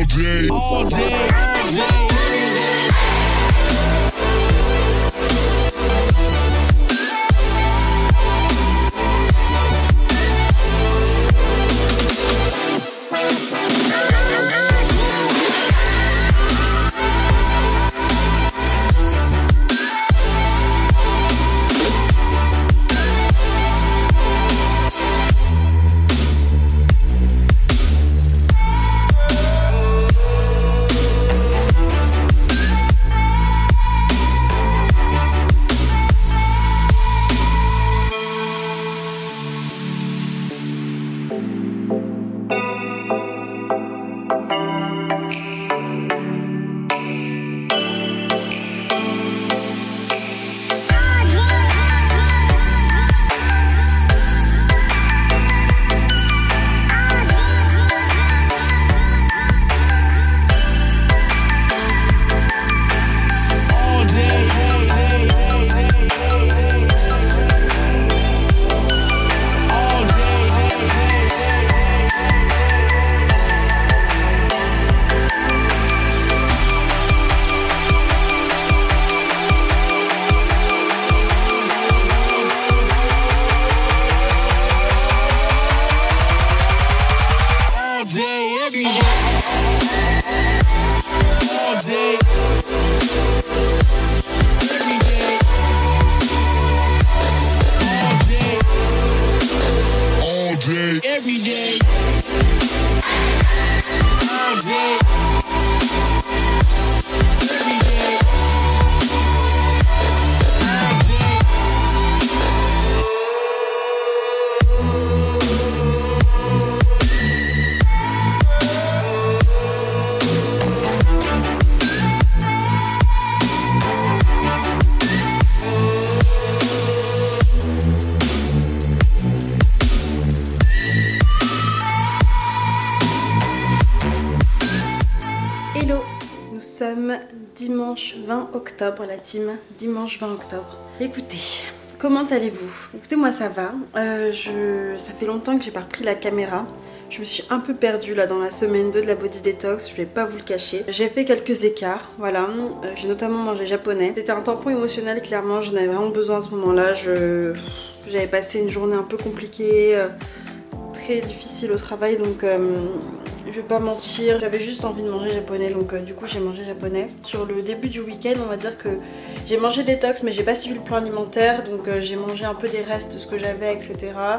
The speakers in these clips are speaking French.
day, all day, all day. Every day, all day, every day, Hello, nous sommes dimanche 20 octobre, la team, dimanche 20 octobre. Écoutez, comment allez-vous? Écoutez, moi ça va, ça fait longtemps que j'ai pas repris la caméra. Je me suis un peu perdue là dans la semaine 2 de la body detox, je vais pas vous le cacher. J'ai fait quelques écarts, voilà, j'ai notamment mangé japonais. C'était un tampon émotionnel, clairement, j'en avais vraiment besoin à ce moment-là. J'avais passé une journée un peu compliquée, très difficile au travail, donc je vais pas mentir, j'avais juste envie de manger japonais, donc du coup j'ai mangé japonais. Sur le début du week-end, on va dire que j'ai mangé détox, mais j'ai pas suivi le plan alimentaire, donc j'ai mangé un peu des restes de ce que j'avais, etc.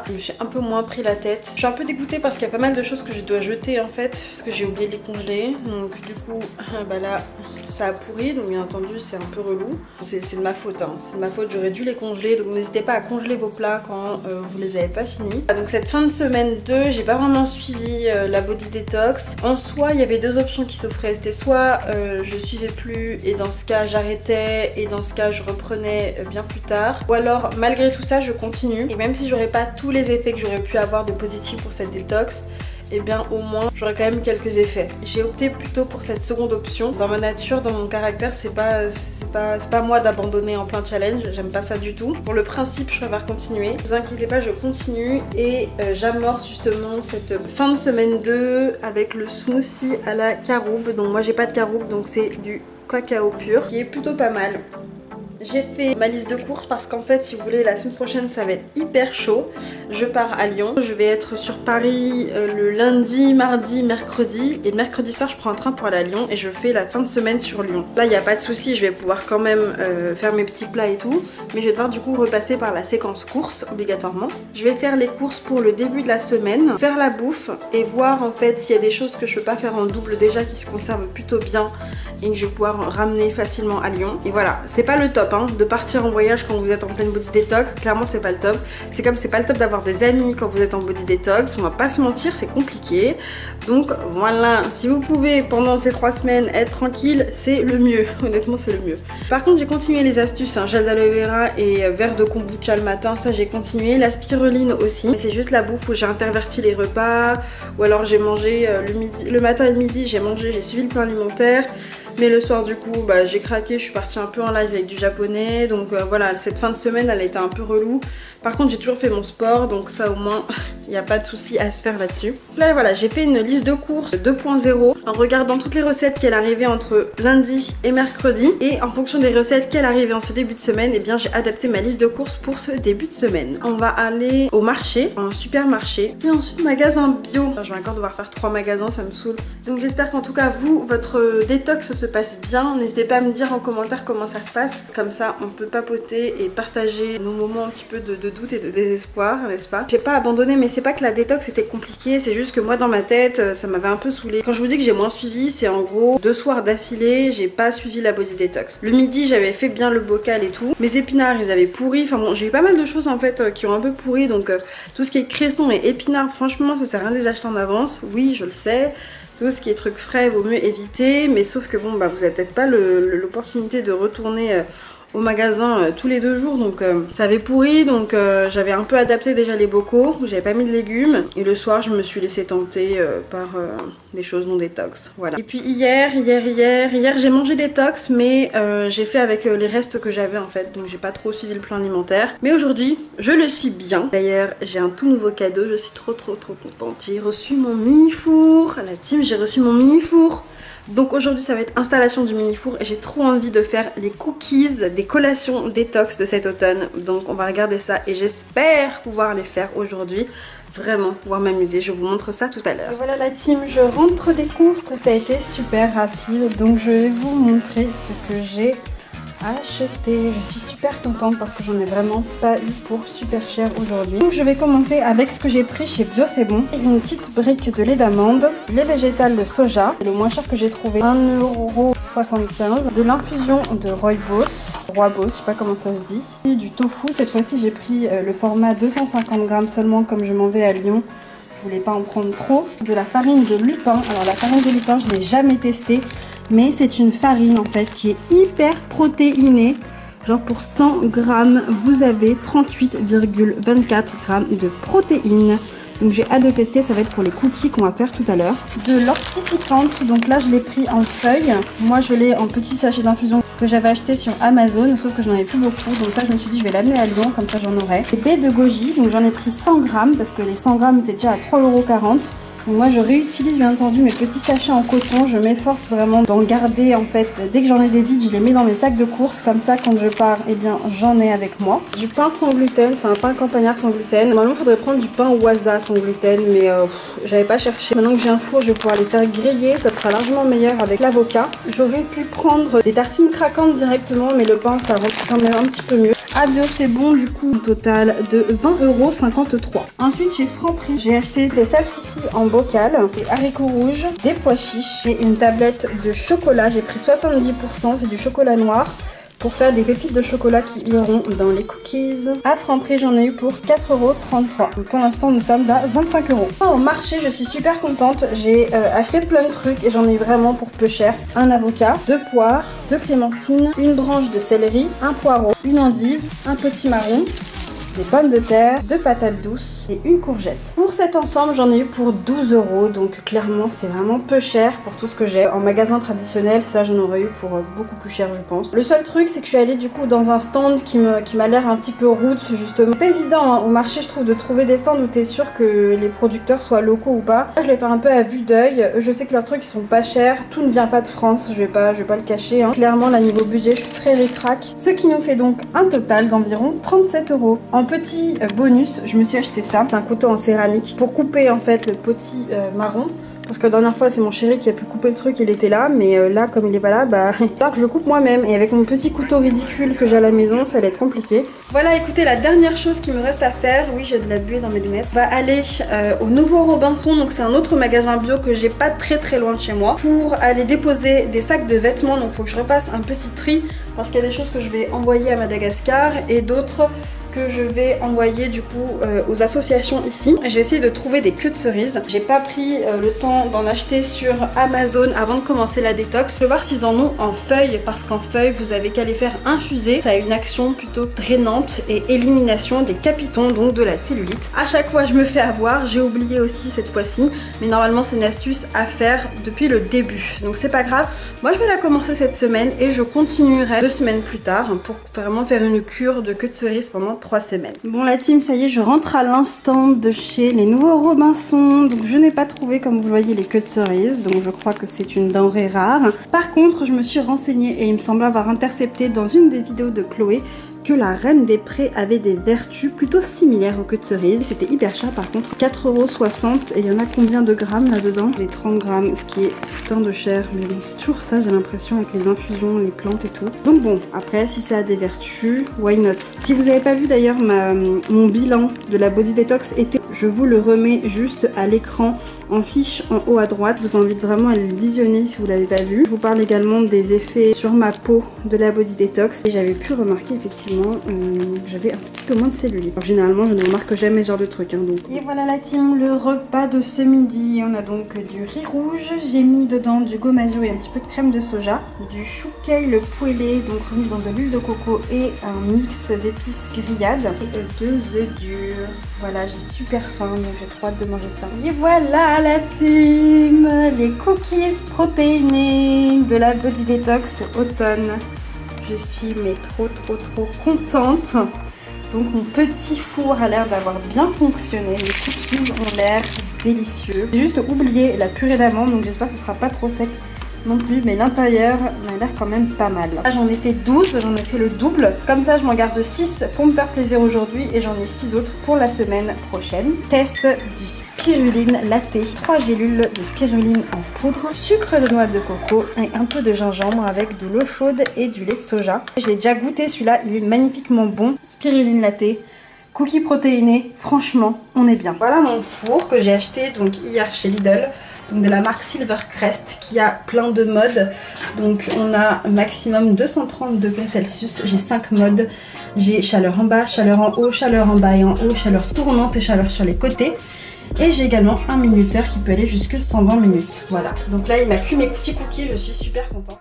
Je me suis un peu moins pris la tête. Je suis un peu dégoûtée parce qu'il y a pas mal de choses que je dois jeter en fait, parce que j'ai oublié de les congeler, donc du coup bah là ça a pourri, donc bien entendu c'est un peu relou. C'est de ma faute, hein. C'est de ma faute, j'aurais dû les congeler, donc n'hésitez pas à congeler vos plats quand vous les avez pas finis. Donc cette fin de semaine 2, j'ai pas vraiment suivi la body detox. En soi, il y avait deux options qui s'offraient, c'était soit je suivais plus et dans ce cas j'arrêtais et dans ce cas je reprenais bien plus tard, ou alors malgré tout ça je continue et même si j'aurais pas tous les effets que j'aurais pu avoir de positif pour cette détox, et bien au moins j'aurais quand même quelques effets. J'ai opté plutôt pour cette seconde option. Dans ma nature, dans mon caractère, c'est pas moi d'abandonner en plein challenge, j'aime pas ça du tout. Pour le principe, je préfère continuer. Ne vous inquiétez pas, je continue et j'amorce justement cette fin de semaine 2 avec le smoothie à la caroube. Donc moi j'ai pas de caroube, donc c'est du cacao pur qui est plutôt pas mal. J'ai fait ma liste de courses parce qu'en fait, si vous voulez, la semaine prochaine, ça va être hyper chaud. Je pars à Lyon. Je vais être sur Paris le lundi, mardi, mercredi. Et le mercredi soir, je prends un train pour aller à Lyon et je fais la fin de semaine sur Lyon. Là, il n'y a pas de souci, je vais pouvoir quand même faire mes petits plats et tout. Mais je vais devoir du coup repasser par la séquence courses, obligatoirement. Je vais faire les courses pour le début de la semaine, faire la bouffe et voir en fait s'il y a des choses que je peux pas faire en double déjà qui se conservent plutôt bien et que je vais pouvoir ramener facilement à Lyon. Et voilà, c'est pas le top. De partir en voyage quand vous êtes en pleine body detox, clairement c'est pas le top. C'est comme c'est pas le top d'avoir des amis quand vous êtes en body detox, on va pas se mentir, c'est compliqué. Donc voilà, si vous pouvez pendant ces 3 semaines être tranquille, c'est le mieux, honnêtement c'est le mieux. Par contre j'ai continué les astuces, hein, gel d'aloe vera et verre de kombucha le matin, ça j'ai continué. La spiruline aussi, mais c'est juste la bouffe où j'ai interverti les repas, ou alors j'ai mangé le matin et le midi, j'ai suivi le plan alimentaire. Mais le soir du coup bah, j'ai craqué, je suis partie un peu en live avec du japonais. Donc voilà, cette fin de semaine elle a été un peu relou. Par contre j'ai toujours fait mon sport, donc ça au moins il n'y a pas de souci à se faire là-dessus. Là voilà, j'ai fait une liste de courses 2.0 en regardant toutes les recettes qu'elle arrivait entre lundi et mercredi. Et en fonction des recettes qu'elle arrivait en ce début de semaine, et bien j'ai adapté ma liste de courses pour ce début de semaine. On va aller au marché, un supermarché, et ensuite magasin bio. Je vais encore devoir faire 3 magasins, ça me saoule. Donc j'espère qu'en tout cas vous, votre détox se passe bien. N'hésitez pas à me dire en commentaire comment ça se passe. Comme ça on peut papoter et partager nos moments un petit peu de doute et de désespoir, n'est-ce pas? J'ai pas abandonné, mais c'est pas que la détox était compliquée, c'est juste que moi dans ma tête ça m'avait un peu saoulé. Quand je vous dis que j'ai moins suivi, c'est en gros 2 soirs d'affilée j'ai pas suivi la body détox. Le midi j'avais fait bien le bocal et tout, mes épinards ils avaient pourri, enfin bon j'ai eu pas mal de choses en fait qui ont un peu pourri. Donc tout ce qui est cresson et épinards, franchement ça sert à rien de les acheter en avance, oui je le sais. Tout ce qui est trucs frais vaut mieux éviter, mais sauf que bon bah vous avez peut-être pas l'opportunité de retourner au magasin tous les 2 jours, donc ça avait pourri. Donc j'avais un peu adapté déjà les bocaux, j'avais pas mis de légumes, et le soir je me suis laissée tenter par des choses non détox, voilà. Et puis hier j'ai mangé détox, mais j'ai fait avec les restes que j'avais en fait, donc j'ai pas trop suivi le plan alimentaire. Mais aujourd'hui je le suis bien. D'ailleurs j'ai un tout nouveau cadeau, je suis trop contente. J'ai reçu mon mini four, la team, j'ai reçu mon mini four. Donc aujourd'hui ça va être installation du mini four et j'ai trop envie de faire les cookies des collations détox de cet automne. Donc on va regarder ça et j'espère pouvoir les faire aujourd'hui. Vraiment pouvoir m'amuser, je vous montre ça tout à l'heure. Voilà la team, je rentre des courses, ça a été super rapide. Donc je vais vous montrer ce que j'ai acheté. Je suis super contente parce que j'en ai vraiment pas eu pour super cher aujourd'hui. Donc je vais commencer avec ce que j'ai pris chez Bio C'est Bon. Une petite brique de lait d'amande, lait végétal de soja, le moins cher que j'ai trouvé, 1,75 €, de l'infusion de Rooibos, je sais pas comment ça se dit, et du tofu. Cette fois-ci j'ai pris le format 250 grammes seulement, comme je m'en vais à Lyon. Je voulais pas en prendre trop. De la farine de lupin. Alors la farine de lupin je l'ai jamais testée, mais c'est une farine en fait qui est hyper protéinée. Genre pour 100 grammes vous avez 38,24 grammes de protéines. Donc j'ai hâte de tester, ça va être pour les cookies qu'on va faire tout à l'heure. De l'ortie piquante, donc là je l'ai pris en feuille. Moi je l'ai en petit sachet d'infusion que j'avais acheté sur Amazon, sauf que j'en avais plus beaucoup. Donc ça je me suis dit je vais l'amener à Lyon, comme ça j'en aurai. Les baies de goji, donc j'en ai pris 100 grammes parce que les 100 grammes étaient déjà à 3,40 €. Donc moi je réutilise bien entendu mes petits sachets en coton, je m'efforce vraiment d'en garder en fait. Dès que j'en ai des vides, je les mets dans mes sacs de course, comme ça quand je pars, eh bien j'en ai avec moi. Du pain sans gluten, c'est un pain campagnard sans gluten. Normalement il faudrait prendre du pain Waza sans gluten, mais j'avais pas cherché. Maintenant que j'ai un four, je vais pouvoir les faire griller, ça sera largement meilleur avec l'avocat. J'aurais pu prendre des tartines craquantes directement, mais le pain ça rend quand même un petit peu mieux. À Bio C'est Bon, du coup, un total de 20,53 €. Ensuite, chez Franprix, j'ai acheté des salsifis en bocal, des haricots rouges, des pois chiches et une tablette de chocolat. J'ai pris 70%, c'est du chocolat noir, pour faire des pépites de chocolat qui iront dans les cookies. À Franprix, j'en ai eu pour 4,33 €. Donc pour l'instant, nous sommes à 25 €. Au marché, je suis super contente. J'ai acheté plein de trucs et j'en ai eu vraiment pour peu cher. Un avocat, 2 poires, 2 clémentines, une branche de céleri, un poireau, une endive, un petit marron, des pommes de terre, 2 patates douces et une courgette. Pour cet ensemble, j'en ai eu pour 12 €, donc clairement c'est vraiment peu cher pour tout ce que j'ai. En magasin traditionnel, ça j'en aurais eu pour beaucoup plus cher je pense. Le seul truc c'est que je suis allée du coup dans un stand qui m'a l'air un petit peu roots justement. Pas évident hein, au marché je trouve de trouver des stands où t'es sûr que les producteurs soient locaux ou pas. Là, je l'ai fait un peu à vue d'œil, je sais que leurs trucs ils sont pas chers, tout ne vient pas de France, je vais pas le cacher hein. Clairement là niveau budget je suis très ric-rac, ce qui nous fait donc un total d'environ 37 €. En petit bonus, je me suis acheté ça, c'est un couteau en céramique pour couper en fait le petit marron. Parce que la dernière fois c'est mon chéri qui a pu couper le truc, il était là, mais là comme il est pas là, bah il va falloir que je le coupe moi-même. Et avec mon petit couteau ridicule que j'ai à la maison, ça allait être compliqué. Voilà, écoutez, la dernière chose qui me reste à faire, oui j'ai de la buée dans mes lunettes, va aller au Nouveau Robinson, donc c'est un autre magasin bio que j'ai pas très loin de chez moi, pour aller déposer des sacs de vêtements. Donc faut que je refasse un petit tri, parce qu'il y a des choses que je vais envoyer à Madagascar et d'autres que je vais envoyer du coup aux associations ici. Je vais essayer de trouver des queues de cerises. J'ai pas pris le temps d'en acheter sur Amazon avant de commencer la détox. Je vais voir s'ils en ont en feuilles, parce qu'en feuilles vous avez qu'à les faire infuser. Ça a une action plutôt drainante et élimination des capitons, donc de la cellulite. À chaque fois je me fais avoir, j'ai oublié aussi cette fois-ci, mais normalement c'est une astuce à faire depuis le début, donc c'est pas grave. Moi je vais la commencer cette semaine et je continuerai 2 semaines plus tard pour vraiment faire une cure de queue de cerise pendant 3 semaines. Bon la team, ça y est, je rentre à l'instant de chez les Nouveaux Robinson. Donc je n'ai pas trouvé, comme vous le voyez, les queues de cerise, donc je crois que c'est une denrée rare. Par contre je me suis renseignée et il me semble avoir intercepté dans une des vidéos de Chloé que la Reine des Prés avait des vertus plutôt similaires aux queues de cerise. C'était hyper cher par contre, 4,60 € et il y en a combien de grammes là-dedans? Les 30 grammes, ce qui est putain de cher, mais bon c'est toujours ça j'ai l'impression avec les infusions, les plantes et tout. Donc bon, après si ça a des vertus, why not? Si vous n'avez pas vu d'ailleurs mon bilan de la Body Detox été, je vous le remets juste à l'écran en fiche en haut à droite. Je vous invite vraiment à le visionner si vous l'avez pas vu. Je vous parle également des effets sur ma peau de la Body Detox et j'avais pu remarquer effectivement que j'avais un petit peu moins de cellulite. Alors, généralement je ne remarque jamais ce genre de truc donc. Et voilà la team, le repas de ce midi. On a donc du riz rouge, j'ai mis dedans du gomasio et un petit peu de crème de soja, du chou kale poêlé donc remis dans de l'huile de coco et un mix d'épices grillades et 2 œufs durs. Voilà, j'ai super faim donc j'ai trop hâte de manger ça. Et voilà la team, les cookies protéinés de la Body Detox automne. Je suis mais trop contente. Donc mon petit four a l'air d'avoir bien fonctionné. Les cookies ont l'air délicieux. J'ai juste oublié la purée d'amande, donc j'espère que ce sera pas trop sec non plus, mais l'intérieur a l'air quand même pas mal. Là j'en ai fait 12, j'en ai fait le double. Comme ça je m'en garde 6 pour me faire plaisir aujourd'hui et j'en ai 6 autres pour la semaine prochaine. Test du spiruline latte, 3 gélules de spiruline en poudre, sucre de noix de coco et un peu de gingembre avec de l'eau chaude et du lait de soja. Je l'ai déjà goûté celui-là, il est magnifiquement bon. Spiruline latte, cookies protéinés, franchement on est bien. Voilà mon four que j'ai acheté donc hier chez Lidl. Donc de la marque Silvercrest qui a plein de modes. Donc on a maximum 230 degrés Celsius. J'ai 5 modes. J'ai chaleur en bas, chaleur en haut, chaleur en bas et en haut, chaleur tournante et chaleur sur les côtés. Et j'ai également un minuteur qui peut aller jusque 120 minutes. Voilà. Donc là il m'a cuit mes petits cookies, je suis super contente.